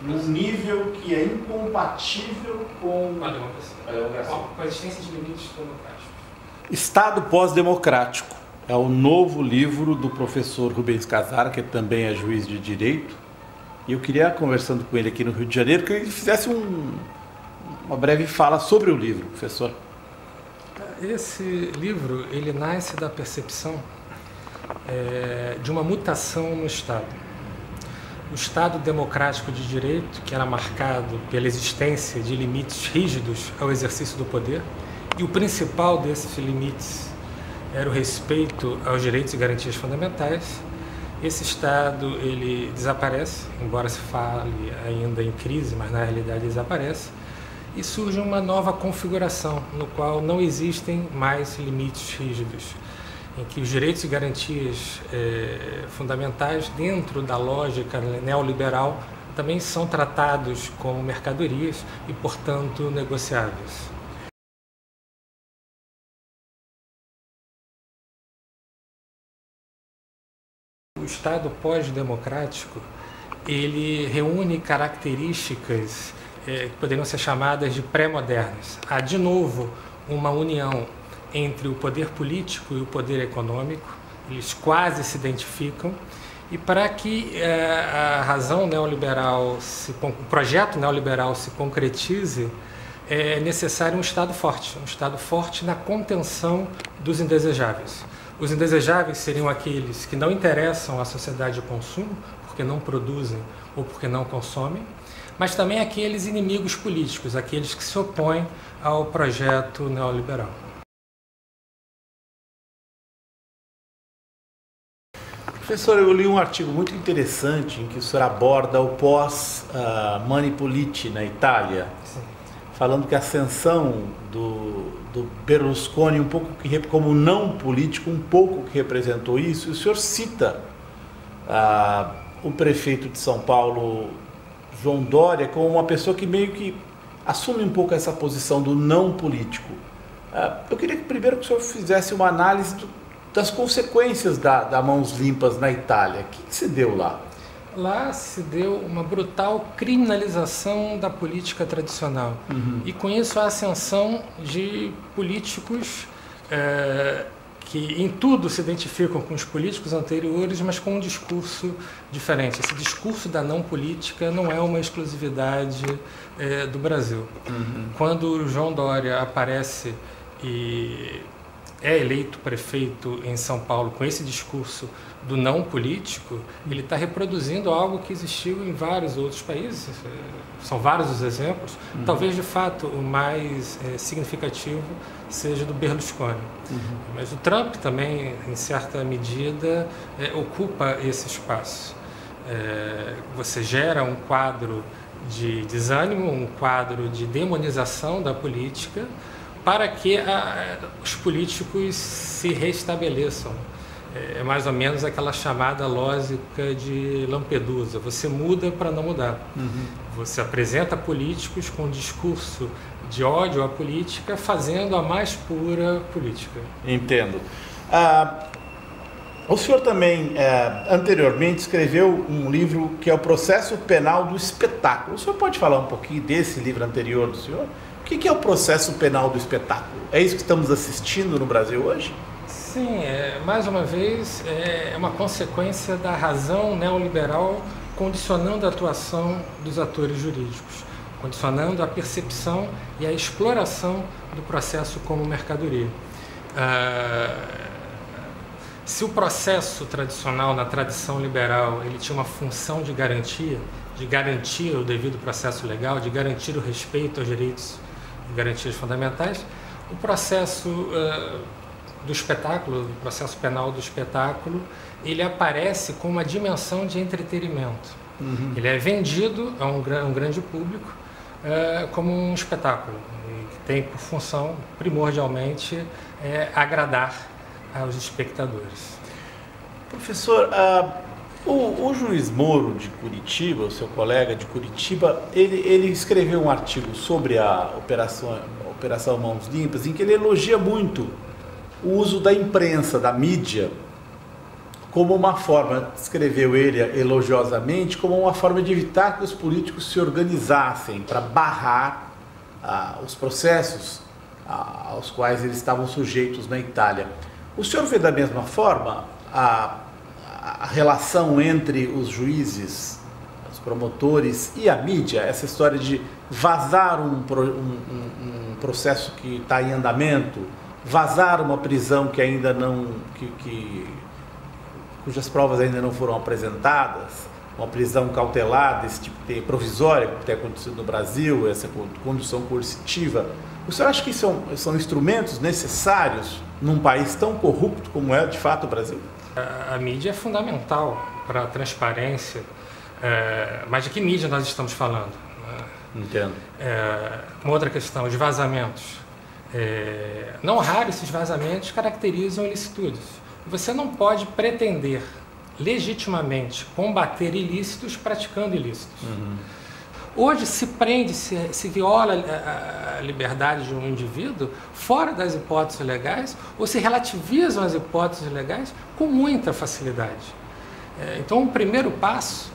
num nível que é incompatível com a democracia, com a existência de limites democráticos. Estado pós-democrático é o novo livro do professor Rubens Casara, que também é juiz de direito. E eu queria, conversando com ele aqui no Rio de Janeiro, que ele fizesse uma breve fala sobre o livro, professor. Esse livro, ele nasce da percepção de uma mutação no Estado. O Estado democrático de direito, que era marcado pela existência de limites rígidos ao exercício do poder, e o principal desses limites era o respeito aos direitos e garantias fundamentais. Esse Estado, ele desaparece, embora se fale ainda em crise, mas na realidade desaparece, e surge uma nova configuração, no qual não existem mais limites rígidos, em que os direitos e garantias fundamentais, dentro da lógica neoliberal, também são tratados como mercadorias e, portanto, negociáveis. O Estado pós-democrático, ele reúne características que poderiam ser chamadas de pré-modernas. Há, de novo, uma união entre o poder político e o poder econômico, eles quase se identificam, e para que a razão neoliberal, o projeto neoliberal se concretize, é necessário um Estado forte na contenção dos indesejáveis. Os indesejáveis seriam aqueles que não interessam à sociedade de consumo, porque não produzem ou porque não consomem, mas também aqueles inimigos políticos, aqueles que se opõem ao projeto neoliberal. Professor, eu li um artigo muito interessante em que o senhor aborda o pós-Mani Puliti na Itália. Sim. Falando que a ascensão do Berlusconi, um pouco como não político, um pouco que representou isso. E o senhor cita o prefeito de São Paulo, João Dória, como uma pessoa que meio que assume um pouco essa posição do não político. Eu queria que primeiro que o senhor fizesse uma análise das consequências da Mãos Limpas na Itália. O que se deu lá? Lá se deu uma brutal criminalização da política tradicional. E com isso a ascensão de políticos que em tudo se identificam com os políticos anteriores, mas com um discurso diferente. Esse discurso da não política não é uma exclusividade do Brasil. Quando João Dória aparece e é eleito prefeito em São Paulo com esse discurso do não político, ele está reproduzindo algo que existiu em vários outros países. São vários os exemplos. Talvez, de fato, o mais significativo seja do Berlusconi. Mas o Trump também, em certa medida, ocupa esse espaço. Você gera um quadro de desânimo, um quadro de demonização da política, para que os políticos se restabeleçam. É mais ou menos aquela chamada lógica de Lampedusa. Você muda para não mudar. Você apresenta políticos com um discurso de ódio à política, fazendo a mais pura política. Entendo. O senhor também, anteriormente, escreveu um livro que é o Processo Penal do Espetáculo. O senhor pode falar um pouquinho desse livro anterior do senhor? O que é o processo penal do espetáculo? É isso que estamos assistindo no Brasil hoje? Sim, mais uma vez, é uma consequência da razão neoliberal condicionando a atuação dos atores jurídicos, condicionando a percepção e a exploração do processo como mercadoria. Se o processo tradicional, na tradição liberal, ele tinha uma função de garantir o devido processo legal, de garantir o respeito aos direitos e garantias fundamentais, o processo do espetáculo, o processo penal do espetáculo, ele aparece com uma dimensão de entretenimento. Ele é vendido a um grande público como um espetáculo, que tem por função, primordialmente, agradar aos espectadores. Professor, o juiz Moro de Curitiba, o seu colega de Curitiba, ele escreveu um artigo sobre a Operação Mãos Limpas, em que ele elogia muito o uso da imprensa, da mídia, como uma forma, descreveu ele elogiosamente, como uma forma de evitar que os políticos se organizassem para barrar os processos aos quais eles estavam sujeitos na Itália. O senhor vê da mesma forma a relação entre os juízes, os promotores e a mídia, essa história de vazar um processo que está em andamento, vazar uma prisão que ainda não, cujas provas ainda não foram apresentadas, uma prisão cautelar desse tipo provisória, que tem acontecido no Brasil, essa condução coercitiva. O senhor acha que são instrumentos necessários num país tão corrupto como é de fato o Brasil? A mídia é fundamental para a transparência, mas de que mídia nós estamos falando? Entendo. Uma outra questão, os vazamentos. Não raro esses vazamentos caracterizam ilicitudes. Você não pode pretender legitimamente combater ilícitos praticando ilícitos. Hoje se prende, se viola a liberdade de um indivíduo fora das hipóteses legais ou se relativizam as hipóteses legais com muita facilidade. Então, o primeiro passo,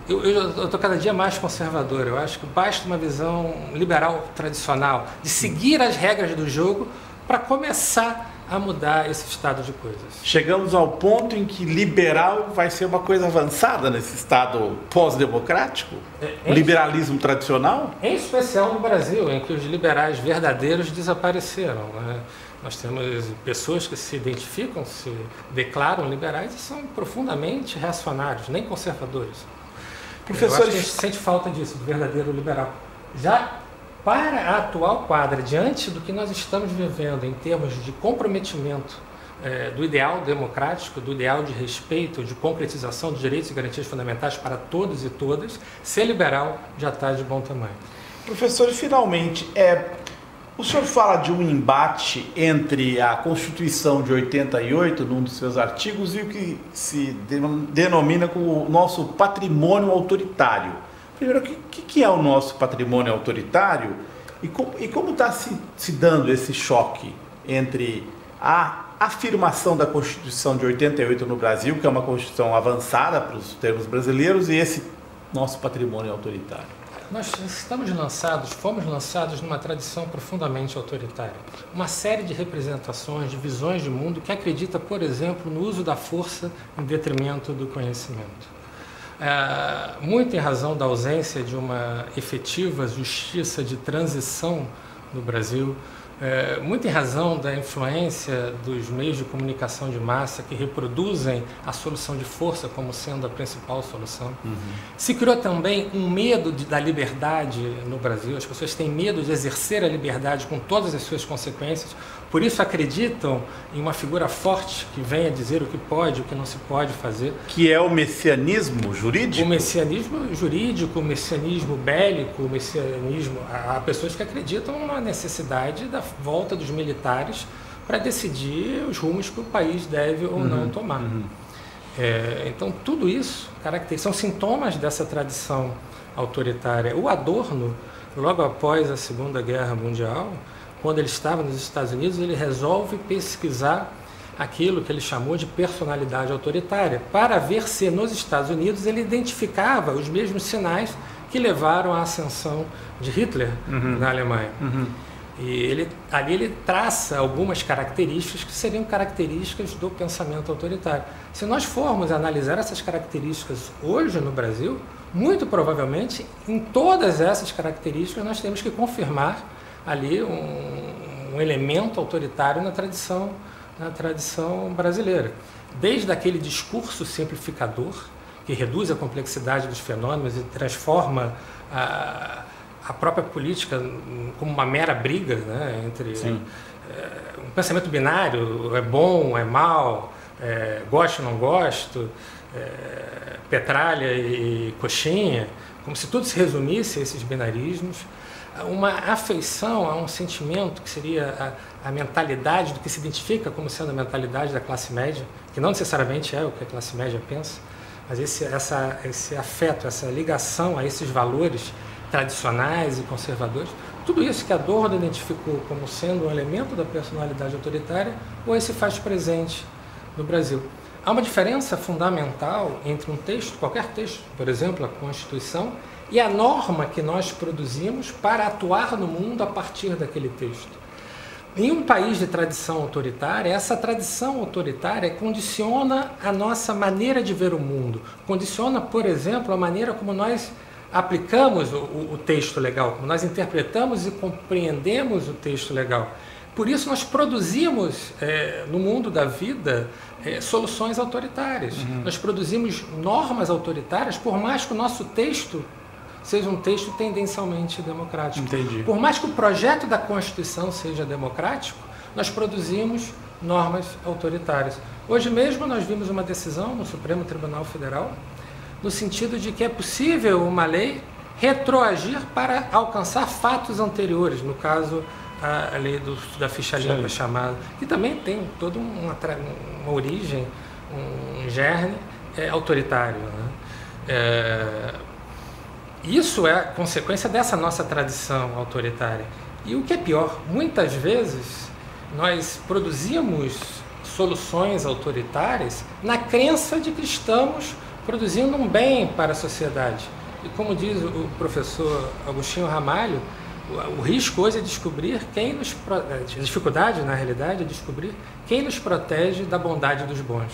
eu estou cada dia mais conservador, eu acho que basta uma visão liberal tradicional de seguir as regras do jogo para começar a mudar esse estado de coisas. Chegamos ao ponto em que liberal vai ser uma coisa avançada nesse estado pós-democrático? O liberalismo tradicional? Em especial no Brasil, em que os liberais verdadeiros desapareceram, né? Nós temos pessoas que se identificam, se declaram liberais e são profundamente reacionários, nem conservadores. Professor, eu acho que a gente sente falta disso, do verdadeiro liberal. Já para a atual quadra, diante do que nós estamos vivendo em termos de comprometimento do ideal democrático, do ideal de respeito, de concretização dos direitos e garantias fundamentais para todos e todas, ser liberal já está de bom tamanho. Professor, finalmente, o senhor fala de um embate entre a Constituição de 88, num dos seus artigos, e o que se denomina como o nosso patrimônio autoritário. Primeiro, o que é o nosso patrimônio autoritário e como está se dando esse choque entre a afirmação da Constituição de 88 no Brasil, que é uma Constituição avançada para os termos brasileiros, e esse nosso patrimônio autoritário? Nós fomos lançados numa tradição profundamente autoritária. Uma série de representações, de visões de mundo que acredita, por exemplo, no uso da força em detrimento do conhecimento. Muito em razão da ausência de uma efetiva justiça de transição no Brasil, muito em razão da influência dos meios de comunicação de massa que reproduzem a solução de força como sendo a principal solução. Se criou também um medo da liberdade no Brasil. As pessoas têm medo de exercer a liberdade com todas as suas consequências, por isso acreditam em uma figura forte que venha dizer o que pode, o que não se pode fazer. Que é o messianismo jurídico? O messianismo jurídico, o messianismo bélico, o messianismo... Há pessoas que acreditam na necessidade da volta dos militares para decidir os rumos que o país deve ou não tomar. Então, tudo isso são sintomas dessa tradição autoritária. O Adorno, logo após a Segunda Guerra Mundial, quando ele estava nos Estados Unidos, ele resolve pesquisar aquilo que ele chamou de personalidade autoritária, para ver se nos Estados Unidos ele identificava os mesmos sinais que levaram à ascensão de Hitler na Alemanha. E ali ele traça algumas características que seriam características do pensamento autoritário. Se nós formos analisar essas características hoje no Brasil, muito provavelmente, em todas essas características, nós temos que confirmar ali um elemento autoritário na tradição brasileira. Desde aquele discurso simplificador, que reduz a complexidade dos fenômenos e transforma a própria política como uma mera briga, né, entre um pensamento binário, é bom, é mal, gosto ou não gosto, petralha e coxinha, como se tudo se resumisse a esses binarismos. Uma afeição a um sentimento que seria a mentalidade do que se identifica como sendo a mentalidade da classe média, que não necessariamente é o que a classe média pensa, mas esse afeto, essa ligação a esses valores tradicionais e conservadores, tudo isso que Adorno identificou como sendo um elemento da personalidade autoritária, hoje se faz presente no Brasil. há uma diferença fundamental entre um texto, qualquer texto, por exemplo, a Constituição, e a norma que nós produzimos para atuar no mundo a partir daquele texto. Em um país de tradição autoritária, essa tradição autoritária condiciona a nossa maneira de ver o mundo, condiciona, por exemplo, a maneira como nós aplicamos o texto legal, como nós interpretamos e compreendemos o texto legal. Por isso nós produzimos no mundo da vida soluções autoritárias. Nós produzimos normas autoritárias, por mais que o nosso texto seja um texto tendencialmente democrático. Entendi. Por mais que o projeto da Constituição seja democrático, nós produzimos normas autoritárias. Hoje mesmo nós vimos uma decisão no Supremo Tribunal Federal no sentido de que é possível uma lei retroagir para alcançar fatos anteriores, no caso a lei da ficha limpa chamada, que também tem toda uma origem, um germe autoritário, né? Isso é consequência dessa nossa tradição autoritária. E o que é pior, muitas vezes nós produzimos soluções autoritárias na crença de que estamos produzindo um bem para a sociedade. E como diz o professor Agostinho Ramalho, o risco hoje é descobrir quem nos a dificuldade, na realidade, é descobrir quem nos protege da bondade dos bons.